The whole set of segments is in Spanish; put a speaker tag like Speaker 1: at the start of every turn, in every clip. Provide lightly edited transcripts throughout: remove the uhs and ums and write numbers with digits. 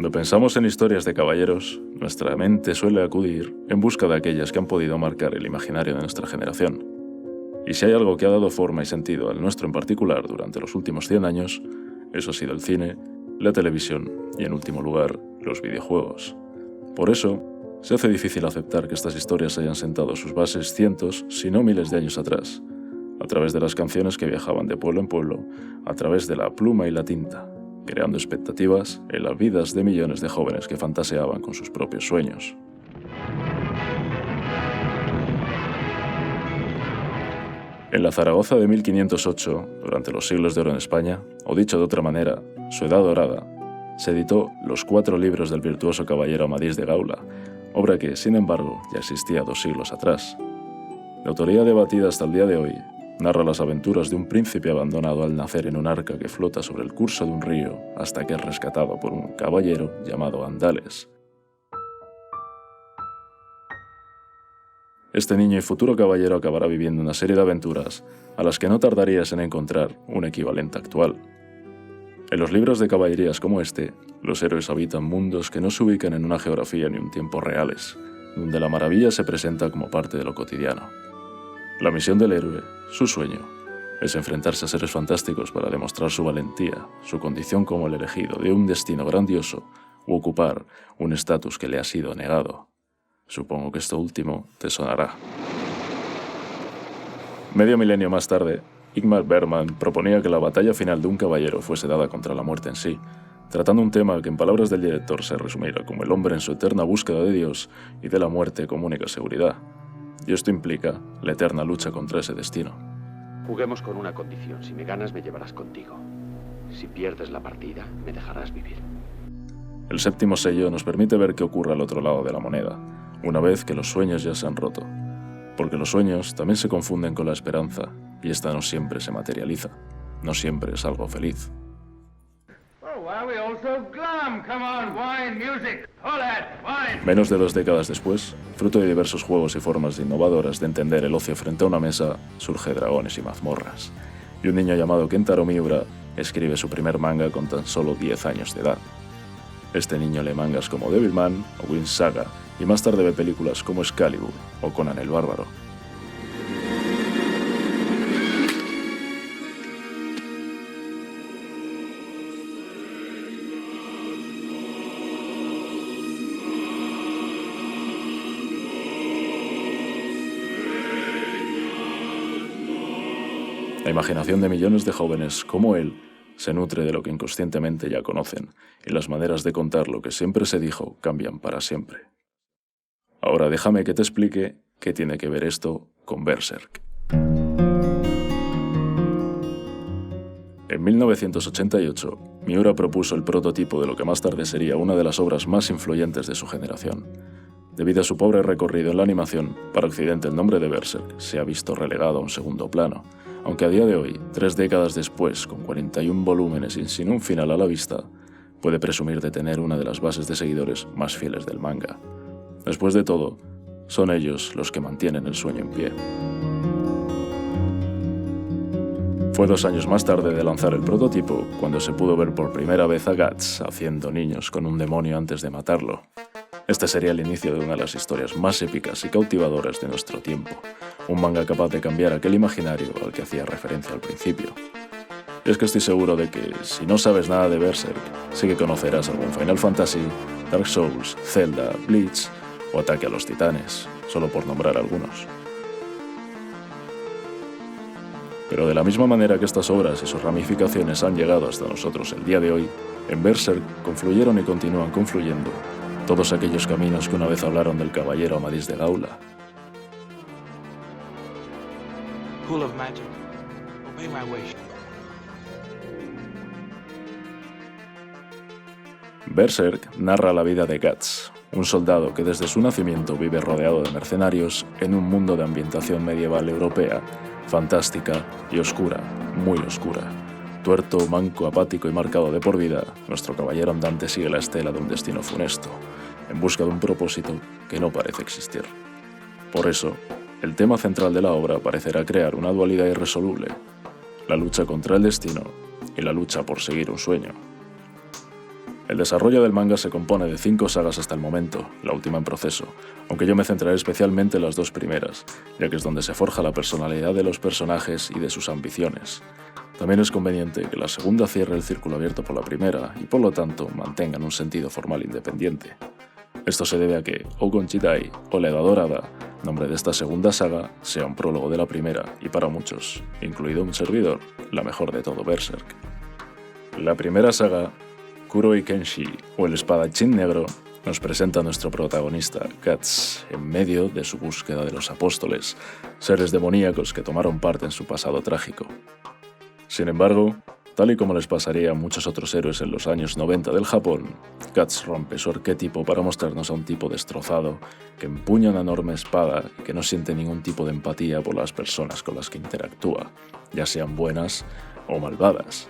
Speaker 1: Cuando pensamos en historias de caballeros, nuestra mente suele acudir en busca de aquellas que han podido marcar el imaginario de nuestra generación. Y si hay algo que ha dado forma y sentido al nuestro en particular durante los últimos 100 años, eso ha sido el cine, la televisión y, en último lugar, los videojuegos. Por eso, se hace difícil aceptar que estas historias hayan sentado sus bases cientos, si no miles de años atrás, a través de las canciones que viajaban de pueblo en pueblo, a través de la pluma y la tinta, creando expectativas en las vidas de millones de jóvenes que fantaseaban con sus propios sueños. En la Zaragoza de 1508, durante los siglos de oro en España, o dicho de otra manera, su edad dorada, se editó Los 4 libros del virtuoso caballero Amadís de Gaula, obra que, sin embargo, ya existía 2 siglos atrás. De autoría debatida hasta el día de hoy, narra las aventuras de un príncipe abandonado al nacer en un arca que flota sobre el curso de un río hasta que es rescatado por un caballero llamado Andales. Este niño y futuro caballero acabará viviendo una serie de aventuras a las que no tardarías en encontrar un equivalente actual. En los libros de caballerías como este, los héroes habitan mundos que no se ubican en una geografía ni un tiempo reales, donde la maravilla se presenta como parte de lo cotidiano. La misión del héroe, su sueño, es enfrentarse a seres fantásticos para demostrar su valentía, su condición como el elegido de un destino grandioso u ocupar un estatus que le ha sido negado. Supongo que esto último te sonará. Medio milenio más tarde, Ingmar Bergman proponía que la batalla final de un caballero fuese dada contra la muerte en sí, tratando un tema que en palabras del director se resumirá como el hombre en su eterna búsqueda de Dios y de la muerte como única seguridad. Y esto implica la eterna lucha contra ese destino.
Speaker 2: Juguemos con una condición. Si me ganas, me llevarás contigo. Si pierdes la partida, me dejarás vivir.
Speaker 1: El séptimo sello nos permite ver qué ocurre al otro lado de la moneda, una vez que los sueños ya se han roto. Porque los sueños también se confunden con la esperanza, y esta no siempre se materializa. No siempre es algo feliz. Menos de 2 décadas después, fruto de diversos juegos y formas innovadoras de entender el ocio frente a una mesa, surge Dragones y mazmorras. Y un niño llamado Kentaro Miura escribe su primer manga con tan solo 10 años de edad. Este niño lee mangas como Devilman o Vinland Saga, y más tarde ve películas como Excalibur o Conan el Bárbaro. La imaginación de millones de jóvenes como él se nutre de lo que inconscientemente ya conocen, y las maneras de contar lo que siempre se dijo cambian para siempre. Ahora déjame que te explique qué tiene que ver esto con Berserk. En 1988, Miura propuso el prototipo de lo que más tarde sería una de las obras más influyentes de su generación. Debido a su pobre recorrido en la animación, para Occidente el nombre de Berserk se ha visto relegado a un segundo plano, aunque a día de hoy, 3 décadas después, con 41 volúmenes y sin un final a la vista, puede presumir de tener una de las bases de seguidores más fieles del manga. Después de todo, son ellos los que mantienen el sueño en pie. Fue 2 años más tarde de lanzar el prototipo cuando se pudo ver por primera vez a Guts haciendo niños con un demonio antes de matarlo. Este sería el inicio de una de las historias más épicas y cautivadoras de nuestro tiempo, un manga capaz de cambiar aquel imaginario al que hacía referencia al principio. Y es que estoy seguro de que, si no sabes nada de Berserk, sí que conocerás algún Final Fantasy, Dark Souls, Zelda, Bleach o Ataque a los Titanes, solo por nombrar algunos. Pero de la misma manera que estas obras y sus ramificaciones han llegado hasta nosotros el día de hoy, en Berserk confluyeron y continúan confluyendo todos aquellos caminos que una vez hablaron del caballero Amadís de Gaula.
Speaker 3: Pool of magic. Obey my wish.
Speaker 1: Berserk narra la vida de Guts, un soldado que desde su nacimiento vive rodeado de mercenarios en un mundo de ambientación medieval europea, fantástica y oscura, muy oscura. Tuerto, manco, apático y marcado de por vida, nuestro caballero andante sigue la estela de un destino funesto, en busca de un propósito que no parece existir. Por eso, el tema central de la obra parecerá crear una dualidad irresoluble: la lucha contra el destino y la lucha por seguir un sueño. El desarrollo del manga se compone de 5 sagas hasta el momento, la última en proceso, aunque yo me centraré especialmente en las 2 primeras, ya que es donde se forja la personalidad de los personajes y de sus ambiciones. También es conveniente que la segunda cierre el círculo abierto por la primera y por lo tanto mantengan un sentido formal independiente. Esto se debe a que Ougon Jidai, o la Edad Dorada, nombre de esta segunda saga, sea un prólogo de la primera y para muchos, incluido un servidor, la mejor de todo Berserk. La primera saga, Kuroi Kenshi, o el espadachín negro, nos presenta a nuestro protagonista, Guts, en medio de su búsqueda de los apóstoles, seres demoníacos que tomaron parte en su pasado trágico. Sin embargo, tal y como les pasaría a muchos otros héroes en los años 90 del Japón, Guts rompe su arquetipo para mostrarnos a un tipo destrozado que empuña una enorme espada y que no siente ningún tipo de empatía por las personas con las que interactúa, ya sean buenas o malvadas.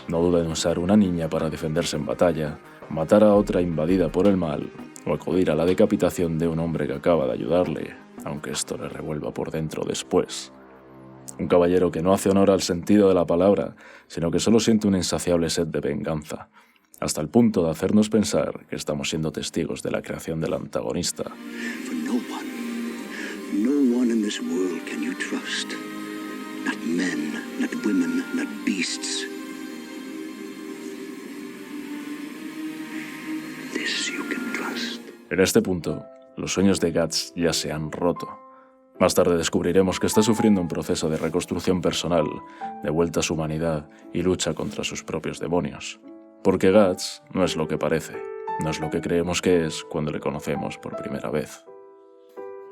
Speaker 1: No duda en usar una niña para defenderse en batalla, matar a otra invadida por el mal o acudir a la decapitación de un hombre que acaba de ayudarle, aunque esto le revuelva por dentro después. Un caballero que no hace honor al sentido de la palabra, sino que solo siente una insaciable sed de venganza, hasta el punto de hacernos pensar que estamos siendo testigos de la creación del antagonista.
Speaker 4: For no one in this world can you trust. Not men, not women, not beasts. This you can trust.
Speaker 1: En este punto, los sueños de Guts ya se han roto. Más tarde descubriremos que está sufriendo un proceso de reconstrucción personal, de vuelta a su humanidad y lucha contra sus propios demonios. Porque Guts no es lo que parece, no es lo que creemos que es cuando le conocemos por primera vez.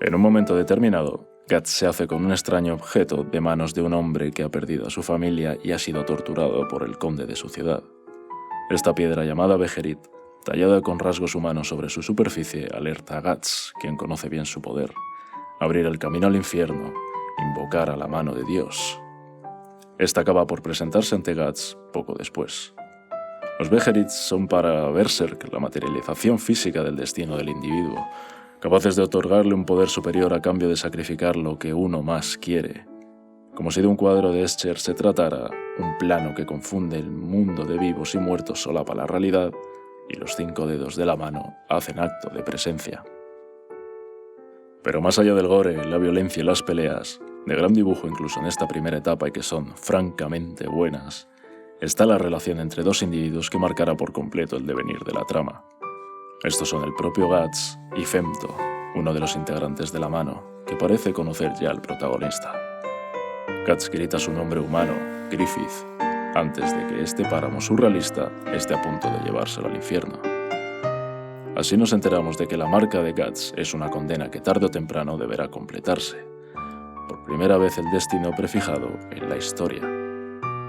Speaker 1: En un momento determinado, Guts se hace con un extraño objeto de manos de un hombre que ha perdido a su familia y ha sido torturado por el conde de su ciudad. Esta piedra llamada Beherit, tallada con rasgos humanos sobre su superficie, alerta a Guts, quien conoce bien su poder. Abrir el camino al infierno, invocar a la mano de Dios. Esta acaba por presentarse ante Guts poco después. Los Beherits son para Berserk la materialización física del destino del individuo, capaces de otorgarle un poder superior a cambio de sacrificar lo que uno más quiere. Como si de un cuadro de Escher se tratara, un plano que confunde el mundo de vivos y muertos solapa la realidad, y los 5 dedos de la mano hacen acto de presencia. Pero más allá del gore, la violencia y las peleas, de gran dibujo incluso en esta primera etapa y que son francamente buenas, está la relación entre 2 individuos que marcará por completo el devenir de la trama. Estos son el propio Guts y Femto, uno de los integrantes de la mano, que parece conocer ya al protagonista. Guts grita su nombre humano, Griffith, antes de que este páramo surrealista esté a punto de llevárselo al infierno. Así nos enteramos de que la marca de Guts es una condena que tarde o temprano deberá completarse. Por primera vez el destino prefijado en la historia.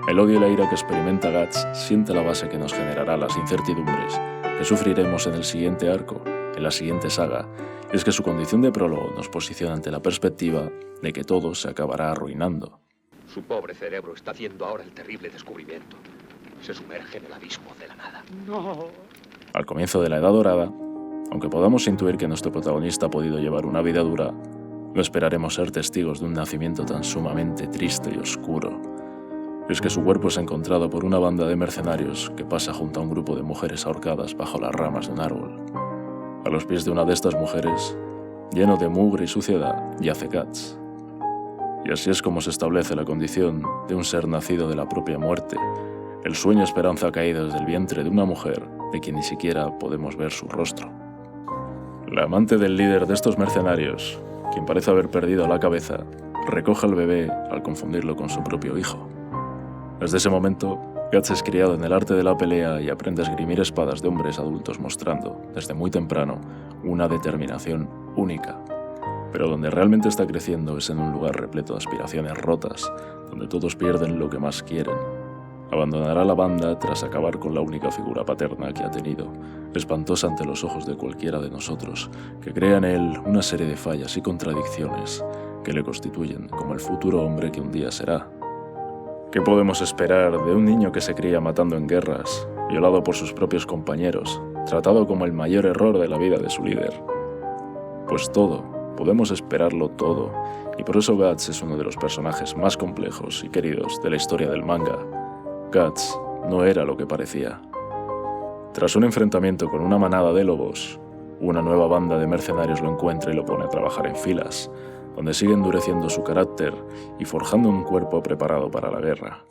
Speaker 1: El odio y la ira que experimenta Guts siente la base que nos generará las incertidumbres que sufriremos en el siguiente arco, en la siguiente saga, y es que su condición de prólogo nos posiciona ante la perspectiva de que todo se acabará arruinando.
Speaker 2: Su pobre cerebro está haciendo ahora el terrible descubrimiento. Se sumerge en el abismo de la nada.
Speaker 3: No.
Speaker 1: Al comienzo de la Edad Dorada, aunque podamos intuir que nuestro protagonista ha podido llevar una vida dura, no esperaremos ser testigos de un nacimiento tan sumamente triste y oscuro. Es que su cuerpo es encontrado por una banda de mercenarios que pasa junto a un grupo de mujeres ahorcadas bajo las ramas de un árbol. A los pies de una de estas mujeres, lleno de mugre y suciedad, yace Guts. Y así es como se establece la condición de un ser nacido de la propia muerte, el sueño esperanza caído desde el vientre de una mujer de quien ni siquiera podemos ver su rostro. La amante del líder de estos mercenarios, quien parece haber perdido la cabeza, recoge al bebé al confundirlo con su propio hijo. Desde ese momento, Guts es criado en el arte de la pelea y aprende a esgrimir espadas de hombres adultos mostrando, desde muy temprano, una determinación única. Pero donde realmente está creciendo es en un lugar repleto de aspiraciones rotas, donde todos pierden lo que más quieren. Abandonará la banda tras acabar con la única figura paterna que ha tenido, espantosa ante los ojos de cualquiera de nosotros, que crea en él una serie de fallas y contradicciones que le constituyen como el futuro hombre que un día será. ¿Qué podemos esperar de un niño que se cría matando en guerras, violado por sus propios compañeros, tratado como el mayor error de la vida de su líder? Pues todo, podemos esperarlo todo, y por eso Guts es uno de los personajes más complejos y queridos de la historia del manga. Guts no era lo que parecía. Tras un enfrentamiento con una manada de lobos, una nueva banda de mercenarios lo encuentra y lo pone a trabajar en filas, donde sigue endureciendo su carácter y forjando un cuerpo preparado para la guerra.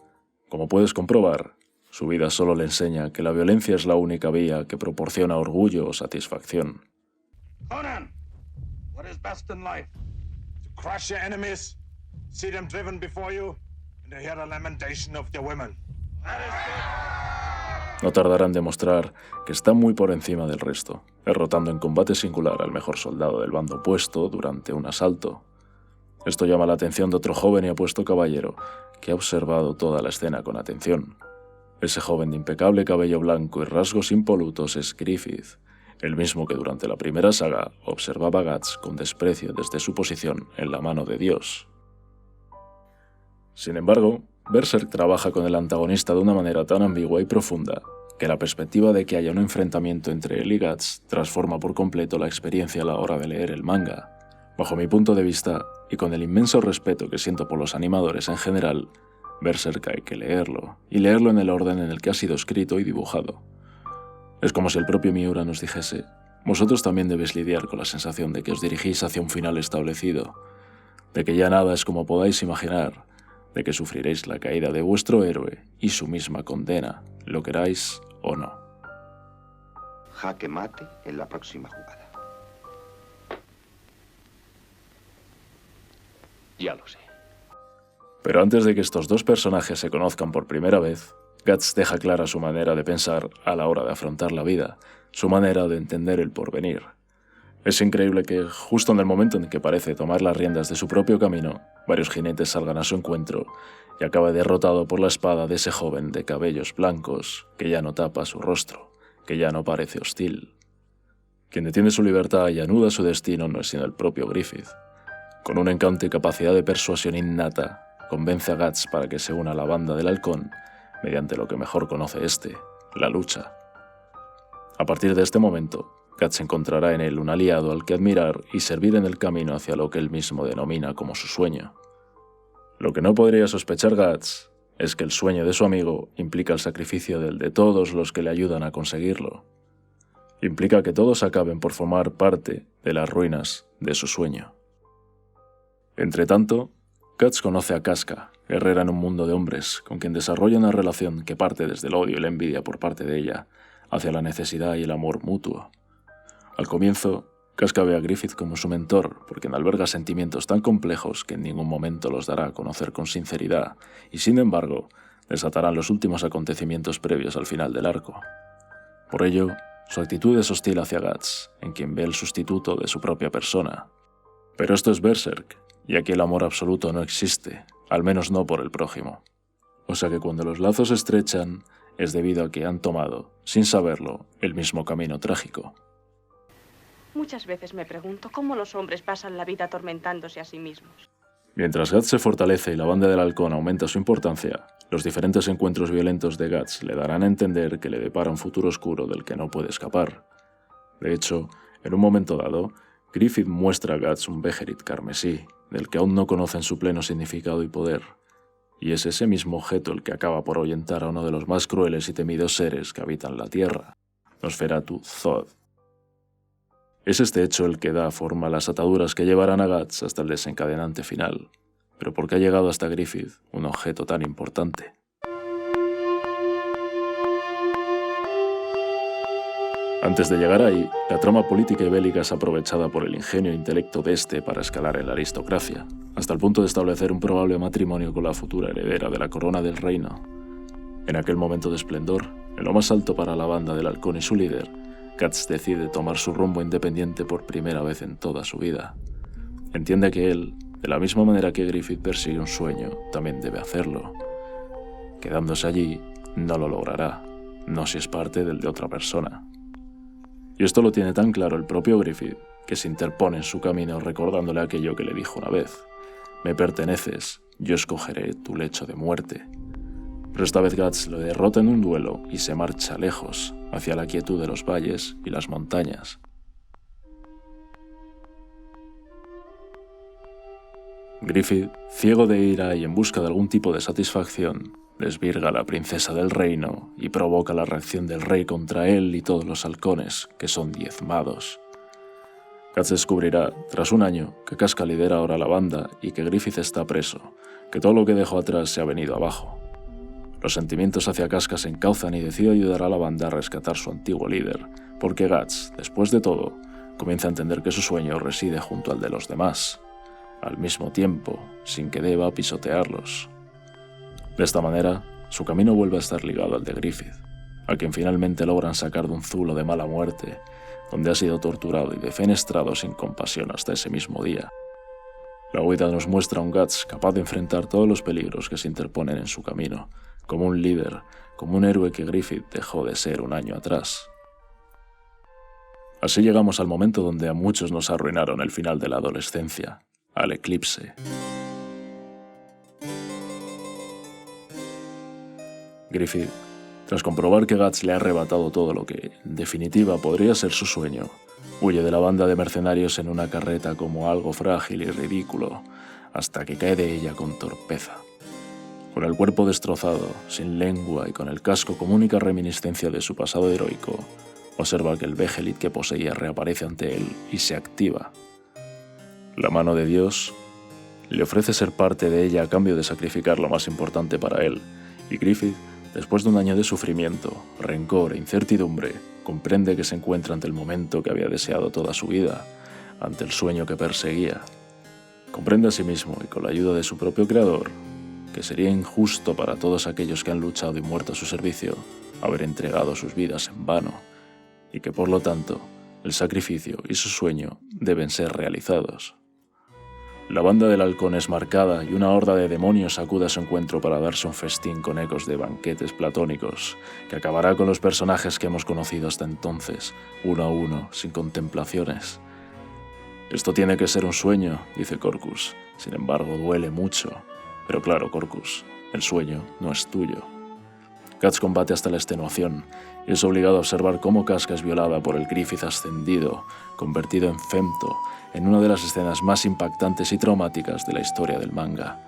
Speaker 1: Como puedes comprobar, su vida solo le enseña que la violencia es la única vía que proporciona orgullo o satisfacción.
Speaker 5: Conan, what is best in life? To crush your enemies, see them driven before you, and to hear the lamentation of their women. That is good.
Speaker 1: No tardará en demostrar que está muy por encima del resto, derrotando en combate singular al mejor soldado del bando opuesto durante un asalto. Esto llama la atención de otro joven y apuesto caballero que ha observado toda la escena con atención. Ese joven de impecable cabello blanco y rasgos impolutos es Griffith, el mismo que durante la primera saga observaba a Guts con desprecio desde su posición en la mano de Dios. Sin embargo, Berserk trabaja con el antagonista de una manera tan ambigua y profunda que la perspectiva de que haya un enfrentamiento entre él y Guts transforma por completo la experiencia a la hora de leer el manga. Bajo mi punto de vista, y con el inmenso respeto que siento por los animadores en general, Berserk hay que leerlo, y leerlo en el orden en el que ha sido escrito y dibujado. Es como si el propio Miura nos dijese: vosotros también debéis lidiar con la sensación de que os dirigís hacia un final establecido, de que ya nada es como podáis imaginar, de que sufriréis la caída de vuestro héroe y su misma condena, lo queráis o no.
Speaker 6: Jaque mate en la próxima jugada.
Speaker 2: Ya lo sé.
Speaker 1: Pero antes de que estos dos personajes se conozcan por primera vez, Guts deja clara su manera de pensar a la hora de afrontar la vida, su manera de entender el porvenir. Es increíble que, justo en el momento en que parece tomar las riendas de su propio camino, varios jinetes salgan a su encuentro y acabe derrotado por la espada de ese joven de cabellos blancos que ya no tapa su rostro, que ya no parece hostil. Quien detiene su libertad y anuda su destino no es sino el propio Griffith. Con un encanto y capacidad de persuasión innata, convence a Guts para que se una a la banda del halcón mediante lo que mejor conoce la lucha. A partir de este momento, Guts encontrará en él un aliado al que admirar y servir en el camino hacia lo que él mismo denomina como su sueño. Lo que no podría sospechar Guts es que el sueño de su amigo implica el sacrificio del de todos los que le ayudan a conseguirlo. Implica que todos acaben por formar parte de las ruinas de su sueño. Entretanto, Guts conoce a Casca, guerrera en un mundo de hombres, con quien desarrolla una relación que parte desde el odio y la envidia por parte de ella, hacia la necesidad y el amor mutuo. Al comienzo, Casca ve a Griffith como su mentor, porque alberga sentimientos tan complejos que en ningún momento los dará a conocer con sinceridad, y sin embargo, desatarán los últimos acontecimientos previos al final del arco. Por ello, su actitud es hostil hacia Guts, en quien ve el sustituto de su propia persona. Pero esto es Berserk, y aquí el amor absoluto no existe, al menos no por el prójimo. O sea que cuando los lazos se estrechan, es debido a que han tomado, sin saberlo, el mismo camino trágico.
Speaker 7: Muchas veces me pregunto cómo los hombres pasan la vida atormentándose a sí mismos.
Speaker 1: Mientras Guts se fortalece y la banda del halcón aumenta su importancia, los diferentes encuentros violentos de Guts le darán a entender que le depara un futuro oscuro del que no puede escapar. De hecho, en un momento dado, Griffith muestra a Guts un Beherit carmesí, del que aún no conocen su pleno significado y poder, y es ese mismo objeto el que acaba por ahuyentar a uno de los más crueles y temidos seres que habitan la Tierra, Nosferatu Zod. Es este hecho el que da forma a las ataduras que llevarán a Guts hasta el desencadenante final, pero ¿por qué ha llegado hasta Griffith un objeto tan importante? Antes de llegar ahí, la trama política y bélica es aprovechada por el ingenio e intelecto de este para escalar en la aristocracia, hasta el punto de establecer un probable matrimonio con la futura heredera de la corona del reino. En aquel momento de esplendor, en lo más alto para la banda del halcón y su líder, Guts decide tomar su rumbo independiente por primera vez en toda su vida. Entiende que él, de la misma manera que Griffith persigue un sueño, también debe hacerlo. Quedándose allí, no lo logrará, no si es parte del de otra persona. Y esto lo tiene tan claro el propio Griffith, que se interpone en su camino recordándole aquello que le dijo una vez: «Me perteneces, yo escogeré tu lecho de muerte». Pero esta vez Guts lo derrota en un duelo y se marcha lejos, hacia la quietud de los valles y las montañas. Griffith, ciego de ira y en busca de algún tipo de satisfacción, desvirga a la princesa del reino y provoca la reacción del rey contra él y todos los halcones, que son diezmados. Guts descubrirá, tras un año, que Casca lidera ahora la banda y que Griffith está preso, que todo lo que dejó atrás se ha venido abajo. Los sentimientos hacia Casca se encauzan y decide ayudar a la banda a rescatar su antiguo líder, porque Guts, después de todo, comienza a entender que su sueño reside junto al de los demás, al mismo tiempo, sin que deba pisotearlos. De esta manera, su camino vuelve a estar ligado al de Griffith, a quien finalmente logran sacar de un zulo de mala muerte, donde ha sido torturado y defenestrado sin compasión hasta ese mismo día. La huida nos muestra a un Guts capaz de enfrentar todos los peligros que se interponen en su camino, como un líder, como un héroe que Griffith dejó de ser un año atrás. Así llegamos al momento donde a muchos nos arruinaron el final de la adolescencia, al eclipse. Griffith, tras comprobar que Guts le ha arrebatado todo lo que, en definitiva, podría ser su sueño, huye de la banda de mercenarios en una carreta como algo frágil y ridículo, hasta que cae de ella con torpeza. Con el cuerpo destrozado, sin lengua y con el casco como única reminiscencia de su pasado heroico, observa que el Behelit que poseía reaparece ante él y se activa. La mano de Dios le ofrece ser parte de ella a cambio de sacrificar lo más importante para él, y Griffith, después de un año de sufrimiento, rencor e incertidumbre, comprende que se encuentra ante el momento que había deseado toda su vida, ante el sueño que perseguía. Comprende a sí mismo y con la ayuda de su propio creador, que sería injusto para todos aquellos que han luchado y muerto a su servicio haber entregado sus vidas en vano, y que por lo tanto el sacrificio y su sueño deben ser realizados. La banda del halcón es marcada y una horda de demonios acude a su encuentro para darse un festín con ecos de banquetes platónicos, que acabará con los personajes que hemos conocido hasta entonces, uno a uno, sin contemplaciones. Esto tiene que ser un sueño, dice Corcus. Sin embargo, duele mucho. Pero claro, Corcus, el sueño no es tuyo. Guts combate hasta la extenuación y es obligado a observar cómo Casca es violada por el Griffith ascendido, convertido en femto, en una de las escenas más impactantes y traumáticas de la historia del manga.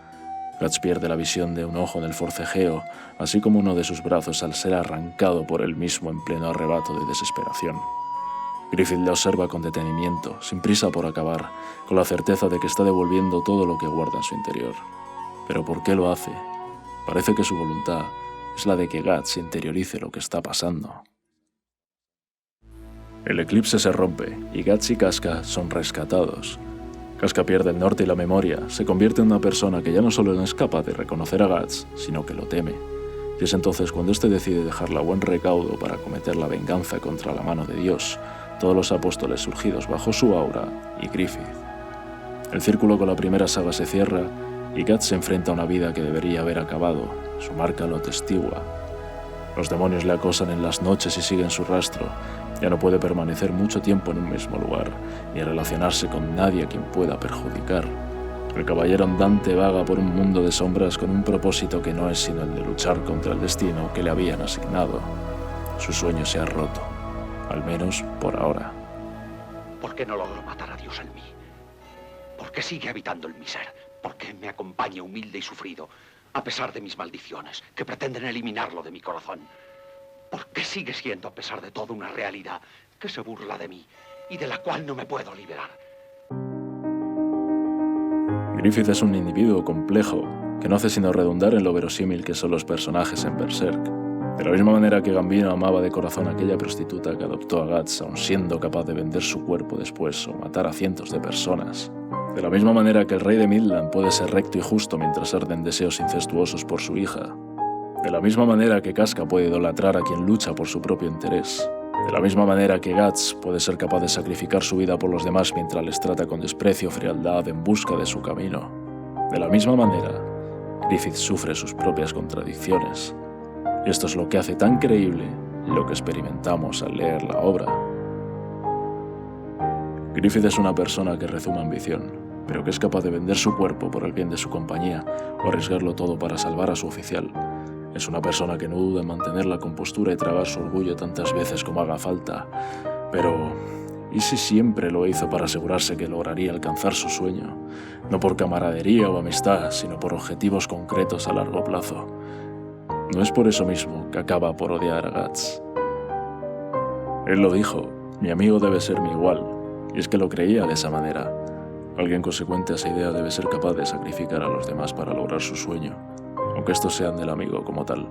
Speaker 1: Guts pierde la visión de un ojo en el forcejeo, así como uno de sus brazos al ser arrancado por él mismo en pleno arrebato de desesperación. Griffith le observa con detenimiento, sin prisa por acabar, con la certeza de que está devolviendo todo lo que guarda en su interior. ¿Pero por qué lo hace? Parece que su voluntad es la de que Guts interiorice lo que está pasando. El eclipse se rompe y Guts y Casca son rescatados. Casca pierde el norte y la memoria, se convierte en una persona que ya no solo no es capaz de reconocer a Guts, sino que lo teme. Y es entonces cuando éste decide dejarla a buen recaudo para cometer la venganza contra la mano de Dios, todos los apóstoles surgidos bajo su aura y Griffith. El círculo con la primera saga se cierra y Guts se enfrenta a una vida que debería haber acabado. Su marca lo atestigua. Los demonios le acosan en las noches y siguen su rastro. Ya no puede permanecer mucho tiempo en un mismo lugar, ni relacionarse con nadie a quien pueda perjudicar. El caballero andante vaga por un mundo de sombras con un propósito que no es sino el de luchar contra el destino que le habían asignado. Su sueño se ha roto, al menos por ahora.
Speaker 2: ¿Por qué no logro matar a Dios en mí? ¿Por qué sigue habitando en mi ser? ¿Por qué me acompaña humilde y sufrido, a pesar de mis maldiciones, que pretenden eliminarlo de mi corazón? ¿Por qué sigue siendo, a pesar de todo, una realidad que se burla de mí y de la cual no me puedo liberar?
Speaker 1: Griffith es un individuo complejo, que no hace sino redundar en lo verosímil que son los personajes en Berserk. De la misma manera que Gambino amaba de corazón a aquella prostituta que adoptó a Guts, aun siendo capaz de vender su cuerpo después o matar a cientos de personas. De la misma manera que el rey de Midland puede ser recto y justo mientras arden deseos incestuosos por su hija. De la misma manera que Casca puede idolatrar a quien lucha por su propio interés. De la misma manera que Guts puede ser capaz de sacrificar su vida por los demás mientras les trata con desprecio o frialdad en busca de su camino. De la misma manera, Griffith sufre sus propias contradicciones. Y esto es lo que hace tan creíble lo que experimentamos al leer la obra. Griffith es una persona que rezuma ambición, pero que es capaz de vender su cuerpo por el bien de su compañía o arriesgarlo todo para salvar a su oficial. Es una persona que no duda en mantener la compostura y tragar su orgullo tantas veces como haga falta, pero ¿Y si siempre lo hizo para asegurarse que lograría alcanzar su sueño? No por camaradería o amistad, sino por objetivos concretos a largo plazo. No es por eso mismo que acaba por odiar a Guts. Él lo dijo, mi amigo debe ser mi igual, y es que lo creía de esa manera. Alguien consecuente a esa idea debe ser capaz de sacrificar a los demás para lograr su sueño, aunque estos sean del amigo como tal.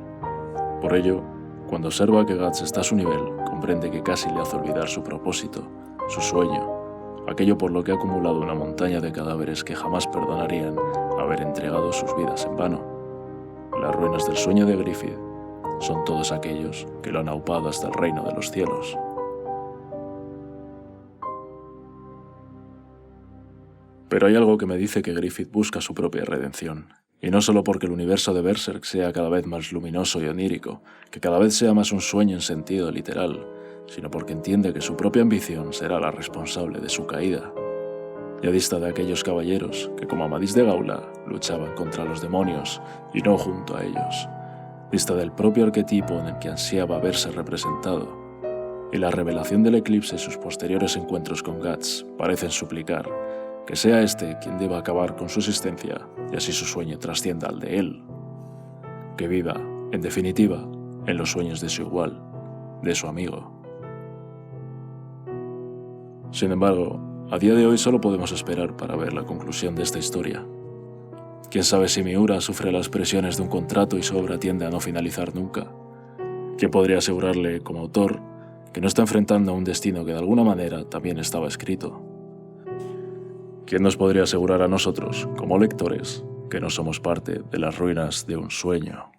Speaker 1: Por ello, cuando observa que Guts está a su nivel, comprende que casi le hace olvidar su propósito, su sueño, aquello por lo que ha acumulado una montaña de cadáveres que jamás perdonarían haber entregado sus vidas en vano. Las ruinas del sueño de Griffith son todos aquellos que lo han aupado hasta el reino de los cielos. Pero hay algo que me dice que Griffith busca su propia redención. Y no solo porque el universo de Berserk sea cada vez más luminoso y onírico, que cada vez sea más un sueño en sentido literal, sino porque entiende que su propia ambición será la responsable de su caída. Ya dista de aquellos caballeros que, como Amadís de Gaula, luchaban contra los demonios y no junto a ellos. Dista del propio arquetipo en el que ansiaba verse representado. Y la revelación del eclipse y sus posteriores encuentros con Guts parecen suplicar que sea este quien deba acabar con su existencia y así su sueño trascienda al de él. Que viva, en definitiva, en los sueños de su igual, de su amigo. Sin embargo, a día de hoy solo podemos esperar para ver la conclusión de esta historia. ¿Quién sabe si Miura sufre las presiones de un contrato y su obra tiende a no finalizar nunca? ¿Quién podría asegurarle, como autor, que no está enfrentando a un destino que de alguna manera también estaba escrito? ¿Quién nos podría asegurar a nosotros, como lectores, que no somos parte de las ruinas de un sueño?